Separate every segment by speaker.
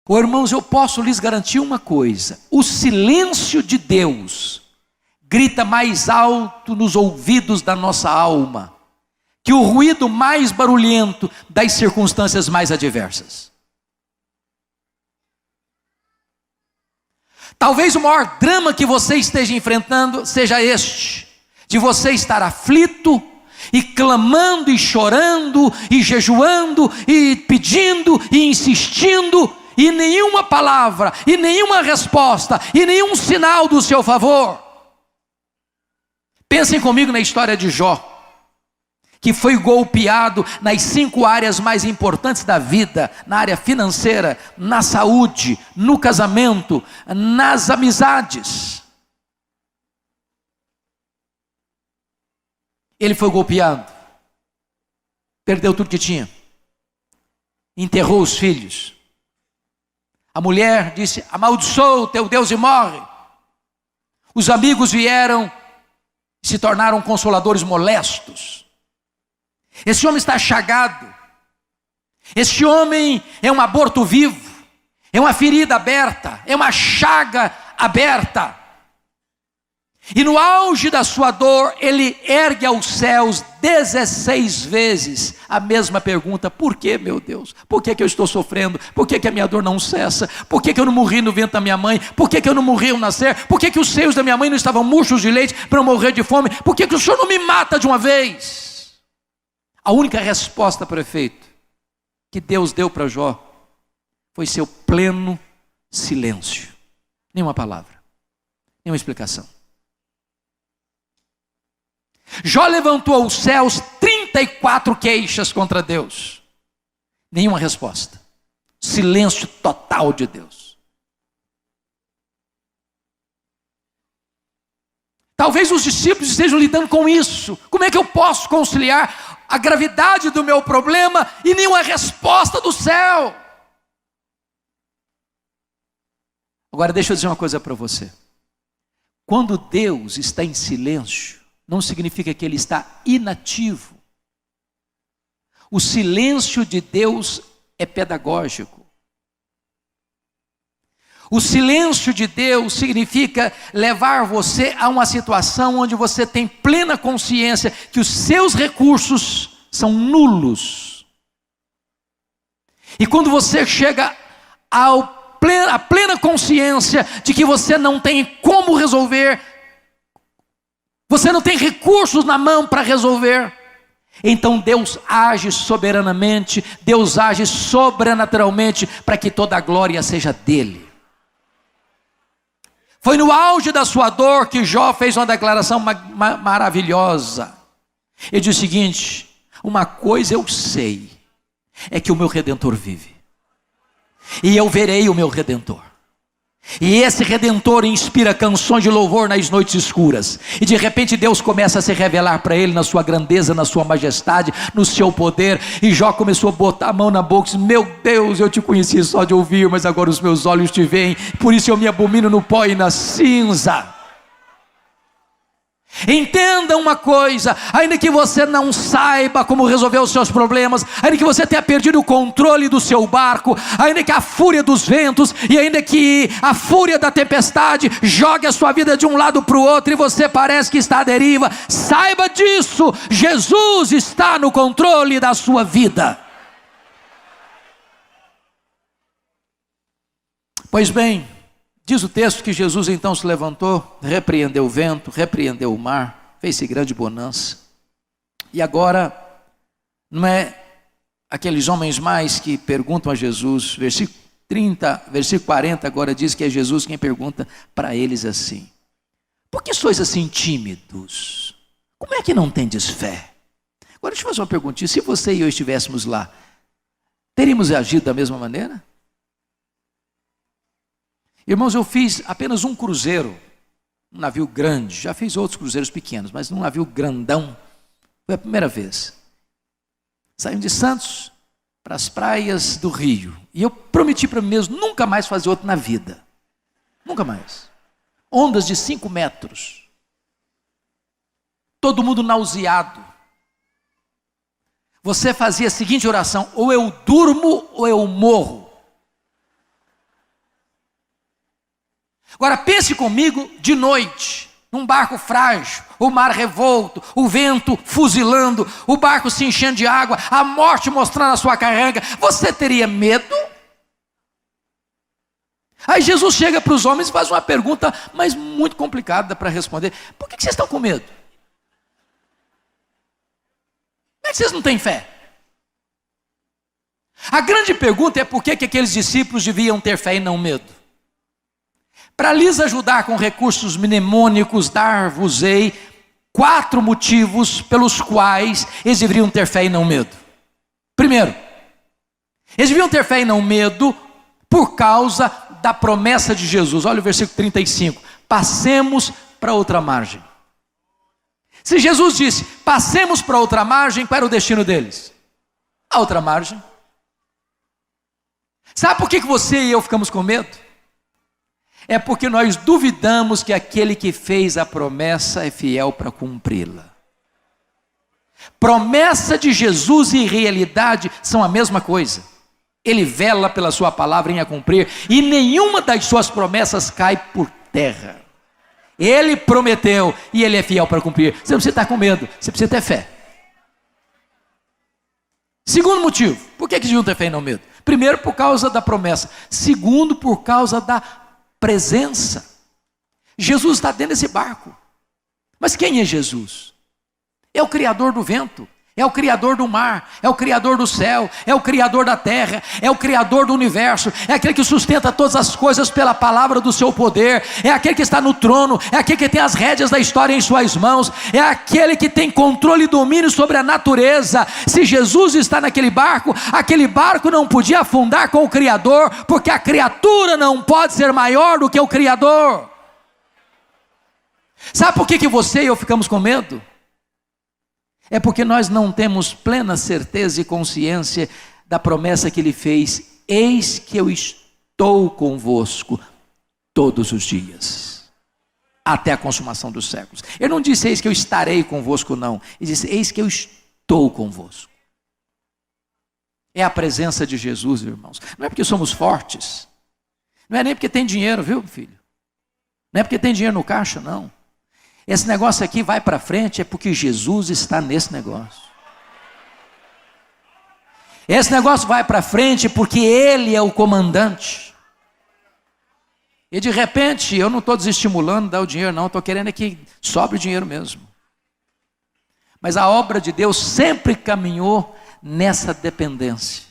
Speaker 1: Oh, irmãos, eu posso lhes garantir uma coisa: o silêncio de Deus grita mais alto nos ouvidos da nossa alma que o ruído mais barulhento das circunstâncias mais adversas. Talvez o maior drama que você esteja enfrentando seja este, de você estar aflito e clamando e chorando e jejuando e pedindo e insistindo, e nenhuma palavra, e nenhuma resposta, e nenhum sinal do seu favor. Pensem comigo na história de Jó, que foi golpeado nas 5 áreas mais importantes da vida: na área financeira, na saúde, no casamento, nas amizades. Ele foi golpeado, perdeu tudo que tinha, enterrou os filhos. A mulher disse: amaldiçoa o teu Deus e morre. Os amigos vieram e se tornaram consoladores molestos. Esse homem está chagado. Esse homem é um aborto vivo, é uma ferida aberta, é uma chaga aberta. E no auge da sua dor, ele ergue aos céus 16 vezes a mesma pergunta: por que, meu Deus? Por que eu estou sofrendo? Por que a minha dor não cessa? Por que eu não morri no ventre da minha mãe? Por que eu não morri ao nascer? Por que os seios da minha mãe não estavam murchos de leite para eu morrer de fome? Por que o Senhor não me mata de uma vez? A única resposta, prefeito, que Deus deu para Jó foi seu pleno silêncio. Nenhuma palavra, nenhuma explicação. Jó levantou aos céus 34 queixas contra Deus, nenhuma resposta. Silêncio total de Deus. Talvez os discípulos estejam lidando com isso. Como é que eu posso conciliar a gravidade do meu problema e nenhuma resposta do céu? Agora deixa eu dizer uma coisa para você. Quando Deus está em silêncio, não significa que ele está inativo. O silêncio de Deus é pedagógico. O silêncio de Deus significa levar você a uma situação onde você tem plena consciência que os seus recursos são nulos. E quando você chega à plena consciência de que você não tem como resolver, você não tem recursos na mão para resolver, então Deus age soberanamente, Deus age sobrenaturalmente para que toda a glória seja dele. Foi no auge da sua dor que Jó fez uma declaração maravilhosa. Ele diz o seguinte: uma coisa eu sei, é que o meu Redentor vive, e eu verei o meu Redentor. E esse Redentor inspira canções de louvor nas noites escuras. E de repente Deus começa a se revelar para ele na sua grandeza, na sua majestade, no seu poder. E Jó começou a botar a mão na boca e disse: meu Deus, eu te conheci só de ouvir, mas agora os meus olhos te veem. Por isso eu me abomino no pó e na cinza. Entenda uma coisa: ainda que você não saiba como resolver os seus problemas, ainda que você tenha perdido o controle do seu barco, ainda que a fúria dos ventos e ainda que a fúria da tempestade jogue a sua vida de um lado para o outro e você parece que está à deriva, saiba disso: Jesus está no controle da sua vida. Pois bem, diz o texto que Jesus então se levantou, repreendeu o vento, repreendeu o mar, fez-se grande bonança. E agora, não é aqueles homens mais que perguntam a Jesus, versículo 30, versículo 40 agora diz que é Jesus quem pergunta para eles assim: por que sois assim tímidos? Como é que não tendes fé? Agora deixa eu fazer uma perguntinha: se você e eu estivéssemos lá, teríamos agido da mesma maneira? Irmãos, eu fiz apenas um cruzeiro, um navio grande. Já fiz outros cruzeiros pequenos, mas num navio grandão foi a primeira vez. Saímos de Santos para as praias do Rio. E eu prometi para mim mesmo nunca mais fazer outro na vida. Nunca mais. Ondas de 5 metros. Todo mundo nauseado. Você fazia a seguinte oração: ou eu durmo ou eu morro. Agora pense comigo de noite, num barco frágil, o mar revolto, o vento fuzilando, o barco se enchendo de água, a morte mostrando a sua carrega. Você teria medo? Aí Jesus chega para os homens e faz uma pergunta, mas muito complicada para responder. Por que vocês estão com medo? Como é que vocês não têm fé? A grande pergunta é por que aqueles discípulos deviam ter fé e não medo. Para lhes ajudar com recursos mnemônicos, dar-vos-ei 4 motivos pelos quais eles deveriam ter fé e não medo. Primeiro, eles deviam ter fé e não medo por causa da promessa de Jesus. Olha o versículo 35. Passemos para outra margem. Se Jesus disse, passemos para outra margem, qual era o destino deles? A outra margem. Sabe por que você e eu ficamos com medo? É porque nós duvidamos que aquele que fez a promessa é fiel para cumpri-la. Promessa de Jesus e realidade são a mesma coisa. Ele vela pela sua palavra em a cumprir, e nenhuma das suas promessas cai por terra. Ele prometeu e ele é fiel para cumprir. Você não precisa estar com medo, você precisa ter fé. Segundo motivo, por que deviam ter fé e não medo? Primeiro, por causa da promessa. Segundo, por causa da presença. Jesus está dentro desse barco. Mas quem é Jesus? É o Criador do vento, é o Criador do mar, é o Criador do céu, é o Criador da terra, é o Criador do universo, é aquele que sustenta todas as coisas pela palavra do seu poder, é aquele que está no trono, é aquele que tem as rédeas da história em suas mãos, é aquele que tem controle e domínio sobre a natureza. Se Jesus está naquele barco, aquele barco não podia afundar com o Criador, porque a criatura não pode ser maior do que o Criador. Sabe por que você e eu ficamos com medo? É porque nós não temos plena certeza e consciência da promessa que ele fez. Eis que eu estou convosco todos os dias, até a consumação dos séculos. Ele não disse eis que eu estarei convosco, não. Ele disse eis que eu estou convosco. É a presença de Jesus, irmãos. Não é porque somos fortes, não é nem porque tem dinheiro, viu, filho? Não é porque tem dinheiro no caixa, não. Esse negócio aqui vai para frente é porque Jesus está nesse negócio. Esse negócio vai para frente porque Ele é o comandante. E de repente, eu não estou desestimulando dar o dinheiro, não. Estou querendo é que sobre dinheiro mesmo. Mas a obra de Deus sempre caminhou nessa dependência.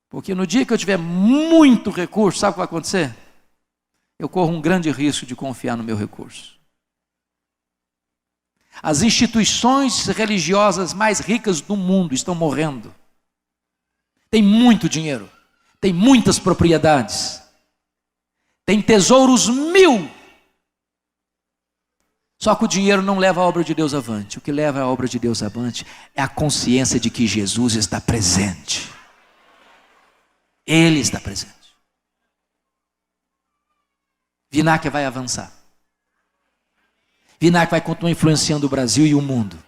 Speaker 1: Porque no dia que eu tiver muito recurso, sabe o que vai acontecer? Eu corro um grande risco de confiar no meu recurso. As instituições religiosas mais ricas do mundo estão morrendo. Tem muito dinheiro, tem muitas propriedades, tem tesouros 1000. Só que o dinheiro não leva a obra de Deus avante. O que leva a obra de Deus avante é a consciência de que Jesus está presente. Ele está presente. Vinac vai avançar. Vinac vai continuar influenciando o Brasil e o mundo,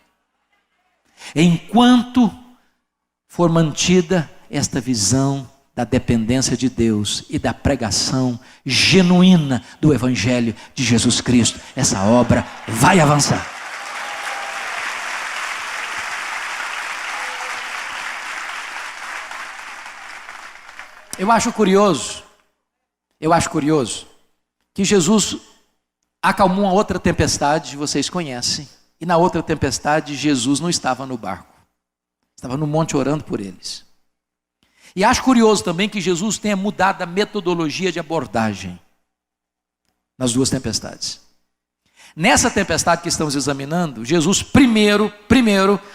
Speaker 1: enquanto for mantida esta visão da dependência de Deus e da pregação genuína do Evangelho de Jesus Cristo. Essa obra vai avançar. Eu acho curioso que Jesus acalmou uma outra tempestade, vocês conhecem, e na outra tempestade Jesus não estava no barco, estava no monte orando por eles. E acho curioso também que Jesus tenha mudado a metodologia de abordagem nas duas tempestades. Nessa tempestade que estamos examinando, Jesus primeiro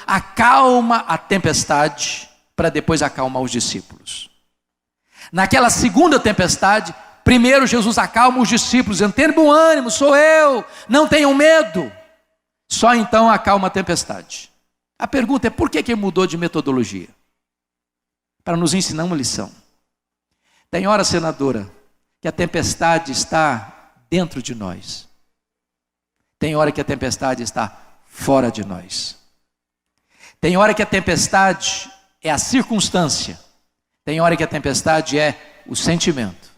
Speaker 1: acalma a tempestade para depois acalmar os discípulos. Naquela segunda tempestade, primeiro Jesus acalma os discípulos, dizendo: tenham bom ânimo, sou eu, não tenham medo. Só então acalma a tempestade. A pergunta é: por que ele mudou de metodologia? Para nos ensinar uma lição. Tem hora, senadora, que a tempestade está dentro de nós. Tem hora que a tempestade está fora de nós. Tem hora que a tempestade é a circunstância. Tem hora que a tempestade é o sentimento.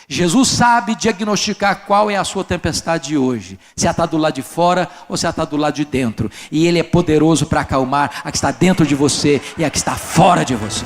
Speaker 1: Jesus sabe diagnosticar qual é a sua tempestade de hoje, se ela está do lado de fora ou se ela está do lado de dentro, e Ele é poderoso para acalmar a que está dentro de você e a que está fora de você.